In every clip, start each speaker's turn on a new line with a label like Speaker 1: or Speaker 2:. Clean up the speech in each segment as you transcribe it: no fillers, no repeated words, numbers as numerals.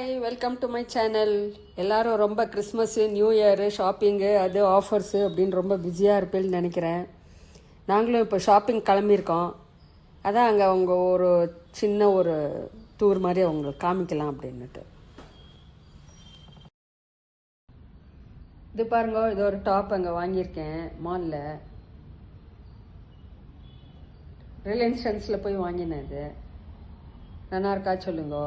Speaker 1: Hi, welcome to my channel. எல்லோரும் ரொம்ப Christmas, new year, shopping, அது ஆஃபர்ஸு அப்படின்னு ரொம்ப பிஸியாக இருப்பேன்னு நினைக்கிறேன். நாங்களும் இப்போ ஷாப்பிங் கிளம்பியிருக்கோம். அதான் அங்கே அவங்க ஒரு சின்ன ஒரு டூர் மாதிரி அவங்களுக்கு காமிக்கலாம் அப்படின்னுட்டு. இது பாருங்க, இது ஒரு டாப் அங்கே வாங்கியிருக்கேன் மாலில். ரிலையன்ஸ் ட்ரெண்ட்ஸில் போய் வாங்கினேன். இது நல்லா இருக்கா சொல்லுங்க.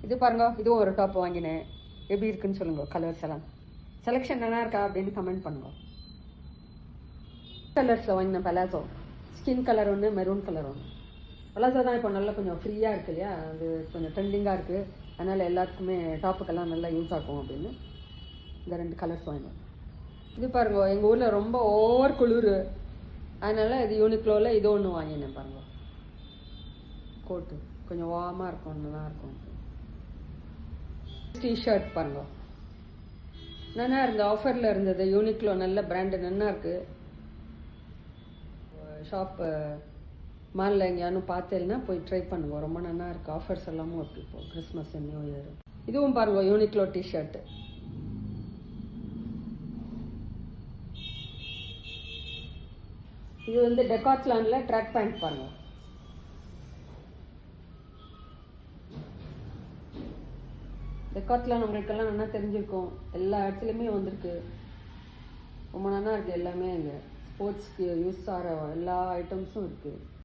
Speaker 1: இது பாருங்க, இதுவும் ஒரு டாப் வாங்கினேன். எப்படி இருக்குன்னு சொல்லுங்க. கலர்ஸ் எல்லாம் செலெக்ஷன் நல்லா இருக்கா அப்படின்னு கமெண்ட் பண்ணுங்க. கலர்ஸில் வாங்கினேன் பலாசோ. ஸ்கின் கலர் ஒன்று, மெரூன் கலர் ஒன்று. பலாசோ தான் இப்போ நல்லா கொஞ்சம் ஃப்ரீயாக இருக்கு இல்லையா, அது கொஞ்சம் ட்ரெண்டிங்காக இருக்குது. அதனால் எல்லாத்துக்குமே டாப்புக்கெல்லாம் நல்லா யூஸ் ஆகும் அப்படின்னு இந்த 2 கலர்ஸ் வாங்கினேன். இது பாருங்க, எங்கள் ஊரில் ரொம்ப ஓவர் குளிர், அதனால் இது யூனிக்ளோவில் இது ஒன்று வாங்கினேன். பாருங்க, கோட்டு கொஞ்சம் வார்மாக இருக்கும், நல்லா இருக்கும். டிஷர்ட் பாருங்க, நல்லா இருந்த ஆஃபரில் இருந்தது. யூனிக்ளோ நல்ல பிராண்டு, நல்லா இருக்கு. ஷாப் மாலில் எங்கேயானும் பார்த்தேன்னா போய் ட்ரை பண்ணுங்க, ரொம்ப நல்லா இருக்கு. ஆஃபர்ஸ் எல்லாமும் இருக்கு இப்போ கிறிஸ்மஸ் நியூ இயர். இதுவும் பாருங்க, யூனிக்ளோ டிஷர்ட். இது வந்து டெக்காத்லானில் ட்ராக் பேண்ட் பாருங்க. டெக்காத்லான் உங்களுக்கெல்லாம் நல்லா தெரிஞ்சிருக்கும், எல்லா இடத்துலையுமே வந்திருக்கு. ரொம்ப நல்லா இருக்குது. எல்லாமே இங்கே ஸ்போர்ட்ஸ்க்கு யூஸ் ஆகிற எல்லா ஐட்டம்ஸும் இருக்குது.